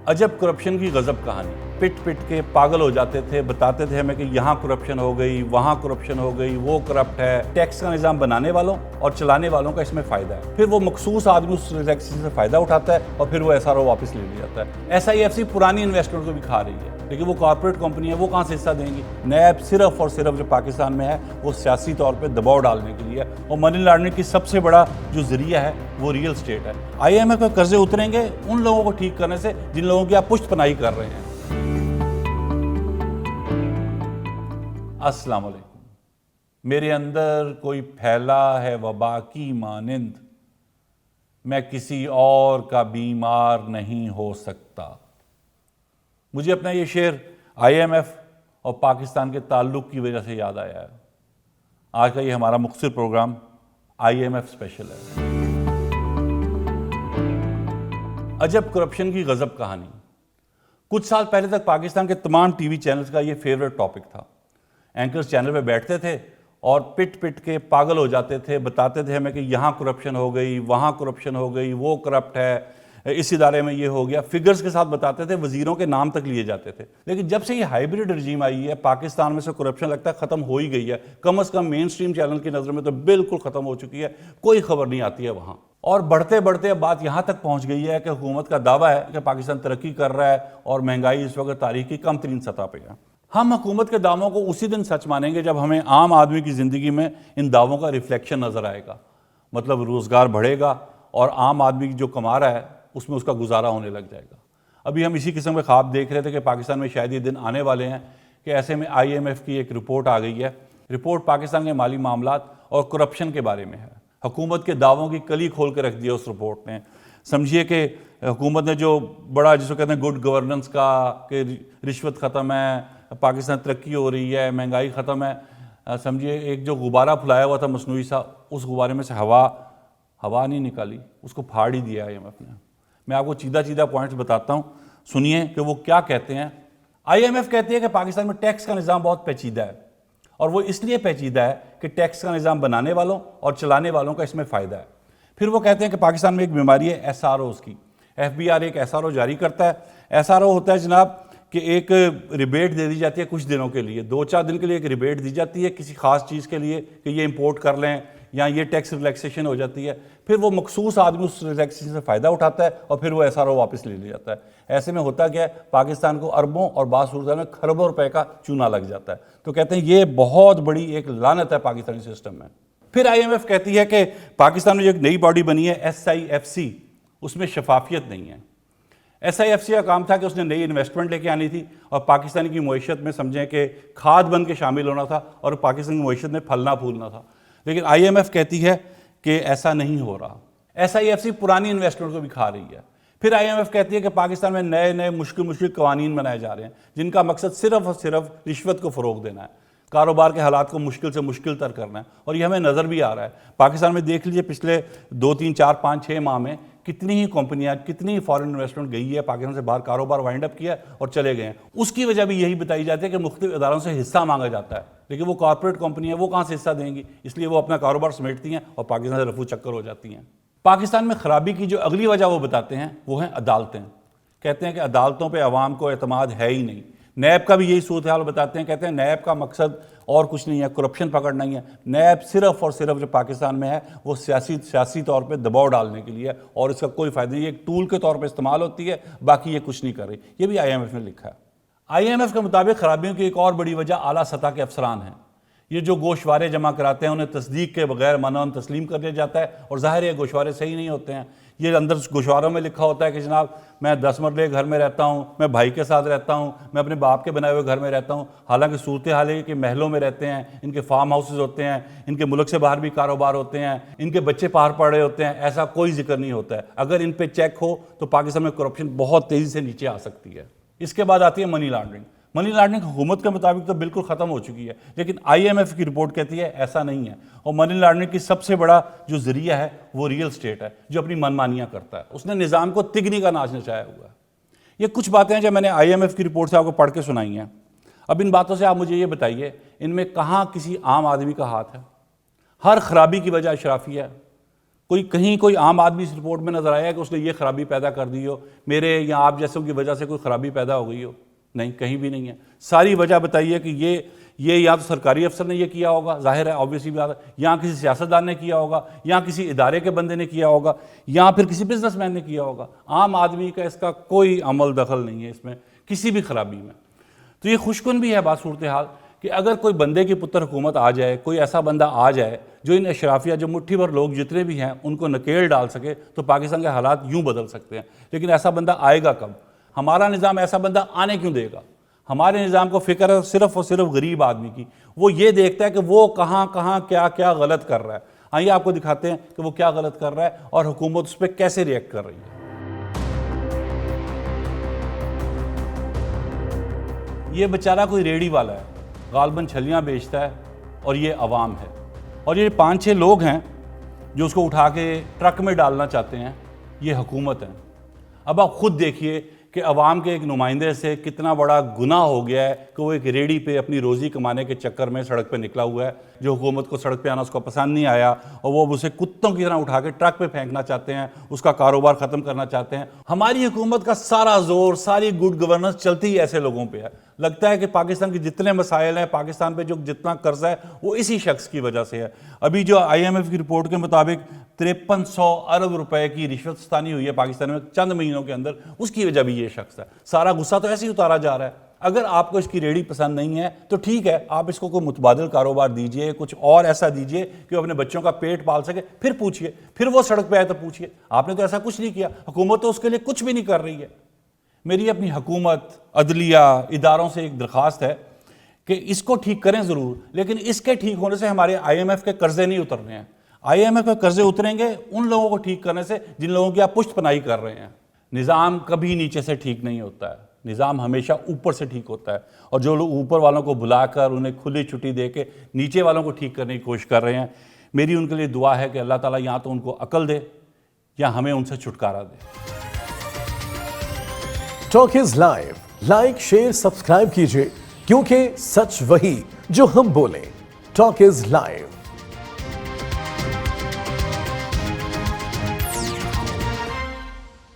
عجب کرپشن کی غضب کہانی، پٹ پٹ کے پاگل ہو جاتے تھے، بتاتے تھے ہمیں کہ یہاں کرپشن ہو گئی، وہاں کرپشن ہو گئی، وہ کرپٹ ہے۔ ٹیکس کا نظام بنانے والوں اور چلانے والوں کا اس میں فائدہ ہے، پھر وہ مخصوص آدمی اس ٹیکس سے فائدہ اٹھاتا ہے اور پھر وہ ایس آر او واپس لے لیا جاتا ہے۔ ایس آئی ایف سی پرانی انویسٹمنٹ کو بھی کھا رہی ہے، لیکن وہ کارپوریٹ کمپنی ہے، وہ کہاں سے حصہ دیں گی؟ نیب صرف اور صرف جو پاکستان میں ہے وہ سیاسی طور پہ دباؤ ڈالنے کے لیے ہے، اور منی لانڈرنگ کی سب سے بڑا جو ذریعہ ہے وہ ریئل اسٹیٹ ہے۔ آئی ایم ایف کے قرضے اتریں گے ان لوگوں کو ٹھیک کرنے سے جن لوگوں کی آپ پشت پناہی کر رہے ہیں۔ السلام علیکم۔ میرے اندر کوئی پھیلا ہے وبا کی مانند، میں کسی اور کا بیمار نہیں ہو سکتا۔ مجھے اپنا یہ شعر آئی ایم ایف اور پاکستان کے تعلق کی وجہ سے یاد آیا ہے۔ آج کا یہ ہمارا مختصر programme I M F special ہے۔ عجب کرپشن کی غضب کہانی۔ کچھ سال پہلے تک پاکستان کے تمام ٹی وی چینلز کا یہ فیوریٹ ٹاپک تھا۔ اینکرز چینل پہ بیٹھتے تھے اور پٹ پٹ کے پاگل ہو جاتے تھے، بتاتے تھے ہمیں کہ یہاں کرپشن ہو گئی، وہاں کرپشن ہو گئی، وہ کرپٹ ہے، اس ادارے میں یہ ہو گیا، فگرز کے ساتھ بتاتے تھے، وزیروں کے نام تک لیے جاتے تھے۔ لیکن جب سے یہ ہائیبریڈ رجیم آئی ہے، پاکستان میں سے کرپشن لگتا ہے ختم ہو ہی گئی ہے، کم از کم مین سٹریم چینل کی نظر میں تو بالکل ختم ہو چکی ہے، کوئی خبر نہیں آتی ہے وہاں۔ اور بڑھتے بڑھتے اب بات یہاں تک پہنچ گئی ہے کہ حکومت کا دعویٰ ہے کہ پاکستان ترقی کر رہا ہے اور مہنگائی اس وقت تاریخ کی کم ترین سطح پہ ہے۔ ہم حکومت کے دعووں کو اسی دن سچ مانیں گے جب ہمیں عام آدمی کی زندگی میں ان دعووں کا ریفلیکشن نظر آئے گا، مطلب روزگار بڑھے گا اور عام آدمی جو کما رہا ہے اس میں اس کا گزارا ہونے لگ جائے گا۔ ابھی ہم اسی قسم کے خواب دیکھ رہے تھے کہ پاکستان میں شاید یہ دن آنے والے ہیں کہ ایسے میں آئی ایم ایف کی ایک رپورٹ آ گئی ہے۔ رپورٹ پاکستان کے مالی معاملات اور کرپشن کے بارے میں ہے۔ حکومت کے دعووں کی کلی کھول کے رکھ دیا اس رپورٹ نے۔ سمجھیے کہ حکومت نے جو بڑا جس کو کہتے ہیں گڈ گورننس کا، کہ رشوت ختم ہے، پاکستان ترقی ہو رہی ہے، مہنگائی ختم ہے، سمجھیے ایک جو غبارہ پھلایا ہوا تھا مصنوعی سا، اس غبارے میں سے ہوا نہیں نکالی، اس کو پھاڑ ہی دیا آئی ایم ایف نے۔ میں آپ کو چیدہ پوائنٹس بتاتا ہوں، سنیے کہ وہ کیا کہتے ہیں۔ آئی ایم ایف کہتی ہے کہ پاکستان میں ٹیکس کا نظام بہت پیچیدہ ہے، اور وہ اس لیے پیچیدہ ہے کہ ٹیکس کا نظام بنانے والوں اور چلانے والوں کا اس میں فائدہ ہے۔ پھر وہ کہتے ہیں کہ پاکستان میں ایک بیماری ہے ایس آر اوز کی۔ ایف بی آر ایک ایس آر او جاری کرتا ہے۔ ایس آر او ہوتا ہے جناب کہ ایک ریبیٹ دے دی جاتی ہے کچھ دنوں کے لیے، 2-4 دن کے لیے ایک ریبیٹ دی جاتی ہے کسی خاص چیز کے لیے کہ یہ امپورٹ کر لیں، یا یہ ٹیکس ریلیکسیشن ہو جاتی ہے، پھر وہ مخصوص آدمی اس ریلیکسیشن سے فائدہ اٹھاتا ہے اور پھر وہ ایس آر او واپس لے لیا جاتا ہے۔ ایسے میں ہوتا کیا ہے، پاکستان کو اربوں اور بعض صورتوں میں کھربوں روپے کا چونا لگ جاتا ہے۔ تو کہتے ہیں یہ بہت بڑی ایک لعنت ہے پاکستانی سسٹم میں۔ پھر آئی ایم ایف کہتی ہے کہ پاکستان میں جو ایک نئی باڈی بنی ہے ایس آئی ایف سی، اس میں شفافیت نہیں ہے۔ ایس آئی ایف سی کا کام تھا کہ اس نے نئی انویسٹمنٹ لے کے آنی تھی اور پاکستانی کی معیشت میں سمجھیں کہ کھاد بن کے شامل ہونا تھا اور پاکستان کی معیشت میں پھلنا پھولنا تھا۔ لیکن آئی ایم ایف کہتی ہے کہ ایسا نہیں ہو رہا۔ ایس آئی ایف سی پرانی انویسٹمنٹ کو بھی کھا رہی ہے۔ پھر آئی ایم ایف کہتی ہے کہ پاکستان میں نئے مشکل قوانین بنائے جا رہے ہیں جن کا مقصد صرف اور صرف رشوت کو فروغ دینا ہے، کاروبار کے حالات کو مشکل سے مشکل تر کرنا ہے، اور یہ ہمیں نظر بھی آ رہا ہے۔ پاکستان میں دیکھ لیجئے پچھلے 2 3 4 5 6 ماہ میں کتنی ہی کمپنیاں، کتنی ہی فارن انویسٹمنٹ گئی ہے، پاکستان سے باہر کاروبار وائنڈ اپ کیا اور چلے گئے ہیں۔ اس کی وجہ بھی یہی بتائی جاتی ہے کہ مختلف اداروں سے حصہ مانگا جاتا ہے، لیکن وہ کارپوریٹ کمپنی ہے، وہ کہاں سے حصہ دیں گی؟ اس لیے وہ اپنا کاروبار سمیٹتی ہیں اور پاکستان سے رفو چکر ہو جاتی ہیں۔ پاکستان میں خرابی کی جو اگلی وجہ وہ بتاتے ہیں وہ ہیں عدالتیں۔ کہتے ہیں کہ عدالتوں پہ عوام کو اعتماد ہے ہی نہیں۔ نیب کا بھی یہی صورتحال بتاتے ہیں، کہتے ہیں نیب کا مقصد اور کچھ نہیں ہے، کرپشن پکڑنا ہی ہے۔ نیب صرف اور صرف جو پاکستان میں ہے وہ سیاسی طور پہ دباؤ ڈالنے کے لیے ہے، اور اس کا کوئی فائدہ نہیں، یہ ایک ٹول کے طور پہ استعمال ہوتی ہے، باقی یہ کچھ نہیں کر رہی۔ یہ بھی آئی ایم ایف نے لکھا ہے۔ آئی ایم ایف کے مطابق خرابیوں کی ایک اور بڑی وجہ اعلیٰ سطح کے افسران ہیں۔ یہ جو گوشوارے جمع کراتے ہیں انہیں تصدیق کے بغیر منع تسلیم کر دیا جاتا ہے، اور ظاہر ہے گوشوارے صحیح نہیں ہوتے ہیں۔ یہ اندر گوشواروں میں لکھا ہوتا ہے کہ جناب میں 10 مرلے گھر میں رہتا ہوں، میں بھائی کے ساتھ رہتا ہوں، میں اپنے باپ کے بنائے ہوئے گھر میں رہتا ہوں، حالانکہ صورتحال ہے کہ محلوں میں رہتے ہیں، ان کے فارم ہاؤسز ہوتے ہیں، ان کے ملک سے باہر بھی کاروبار ہوتے ہیں، ان کے بچے باہر پڑھ رہے ہوتے ہیں، ایسا کوئی ذکر نہیں ہوتا ہے۔ اگر ان پہ چیک ہو تو پاکستان میں کرپشن بہت تیزی سے نیچے آ سکتی ہے۔ اس کے بعد آتی ہے منی لانڈرنگ۔ منی لانڈرنگ حکومت کے مطابق تو بالکل ختم ہو چکی ہے، لیکن آئی ایم ایف کی رپورٹ کہتی ہے ایسا نہیں ہے، اور منی لانڈرنگ کی سب سے بڑا جو ذریعہ ہے وہ ریئل اسٹیٹ ہے، جو اپنی منمانیاں کرتا ہے۔ اس نے نظام کو تگنی کا ناچ نچایا ہوا ہے۔ یہ کچھ باتیں ہیں جو میں نے آئی ایم ایف کی رپورٹ سے آپ کو پڑھ کے سنائی ہیں۔ اب ان باتوں سے آپ مجھے یہ بتائیے، ان میں کہاں کسی عام آدمی کا ہاتھ ہے؟ ہر خرابی کی وجہ اشرافی ہے، کوئی کہیں کوئی عام آدمی اس رپورٹ میں نظر آیا کہ اس نے یہ خرابی پیدا کر دی ہو، میرے یا آپ جیسوں کی وجہ سے کوئی خرابی پیدا ہو گئی ہو؟ نہیں، کہیں بھی نہیں ہے. ساری وجہ بتائیے کہ یہ یا تو سرکاری افسر نے یہ کیا ہوگا، ظاہر ہے آبویسلی بات ہے، یا کسی سیاستدان نے کیا ہوگا، یا کسی ادارے کے بندے نے کیا ہوگا، یا پھر کسی بزنس مین نے کیا ہوگا. عام آدمی کا اس کا کوئی عمل دخل نہیں ہے اس میں کسی بھی خرابی میں. تو یہ خوشکن بھی ہے بات صورتحال کہ اگر کوئی بندے کی پتر حکومت آ جائے، کوئی ایسا بندہ آ جائے جو ان اشرافیہ، جو مٹھی بھر لوگ جتنے بھی ہیں ان کو نکیل ڈال سکے، تو پاکستان کے حالات یوں بدل سکتے ہیں. لیکن ایسا بندہ آئے گا کب؟ ہمارا نظام ایسا بندہ آنے کیوں دے گا؟ ہمارے نظام کو فکر ہے صرف اور صرف غریب آدمی کی. وہ یہ دیکھتا ہے کہ وہ کہاں کہاں کیا کیا غلط کر رہا ہے. آئیے آپ کو دکھاتے ہیں کہ وہ کیا غلط کر رہا ہے اور حکومت اس پہ کیسے ریئیکٹ کر رہی ہے. یہ بیچارہ کوئی ریڑھی والا ہے، غالباً چھلیاں بیچتا ہے، اور یہ عوام ہے. اور یہ 5-6 لوگ ہیں جو اس کو اٹھا کے ٹرک میں ڈالنا چاہتے ہیں، یہ حکومت ہے. اب آپ خود دیکھیے کہ عوام کے ایک نمائندے سے کتنا بڑا گناہ ہو گیا ہے کہ وہ ایک ریڑھی پہ اپنی روزی کمانے کے چکر میں سڑک پہ نکلا ہوا ہے. جو حکومت کو سڑک پہ آنا اس کو پسند نہیں آیا، اور وہ اسے کتوں کی طرح اٹھا کے ٹرک پہ پھینکنا چاہتے ہیں، اس کا کاروبار ختم کرنا چاہتے ہیں. ہماری حکومت کا سارا زور، ساری گڈ گورننس چلتی ہی ایسے لوگوں پہ ہے. لگتا ہے کہ پاکستان کے جتنے مسائل ہیں، پاکستان پہ جو جتنا قرضہ ہے، وہ اسی شخص کی وجہ سے ہے. ابھی جو IMF کی رپورٹ کے مطابق 5300 ارب روپے کی رشوت ستانی ہوئی ہے پاکستان میں چند مہینوں کے اندر، اس کی وجہ بھی یہ شخص ہے. سارا غصہ تو ایسے ہی اتارا جا رہا ہے. اگر آپ کو اس کی ریڑھی پسند نہیں ہے تو ٹھیک ہے، آپ اس کو کوئی متبادل کاروبار دیجئے، کچھ اور ایسا دیجئے کہ وہ اپنے بچوں کا پیٹ پال سکے، پھر پوچھئے. پھر وہ سڑک پہ آئے تو پوچھئے. آپ نے تو ایسا کچھ نہیں کیا. حکومت تو اس کے لیے کچھ بھی نہیں کر رہی ہے. میری اپنی حکومت، عدلیہ، اداروں سے ایک درخواست ہے کہ اس کو ٹھیک کریں ضرور، لیکن اس کے ٹھیک ہونے سے ہمارے IMF کے قرضے نہیں اترنے ہیں. IMF کے قرضے اتریں گے ان لوگوں کو ٹھیک کرنے سے جن لوگوں کی آپ پشت پناہی کر رہے ہیں. نظام کبھی نیچے سے ٹھیک نہیں ہوتا ہے، نظام ہمیشہ اوپر سے ٹھیک ہوتا ہے. اور جو لوگ اوپر والوں کو بلا کر انہیں کھلی چھٹی دے کے نیچے والوں کو ٹھیک کرنے کی کوشش کر رہے ہیں، میری ان کے لیے دعا ہے کہ اللہ تعالیٰ یا تو ان کو عقل دے یا ہمیں ان سے چھٹکارا دے. Talk is live, like share subscribe کیجئے، کیونکہ سچ وہی جو ہم بولیں. Talk is live.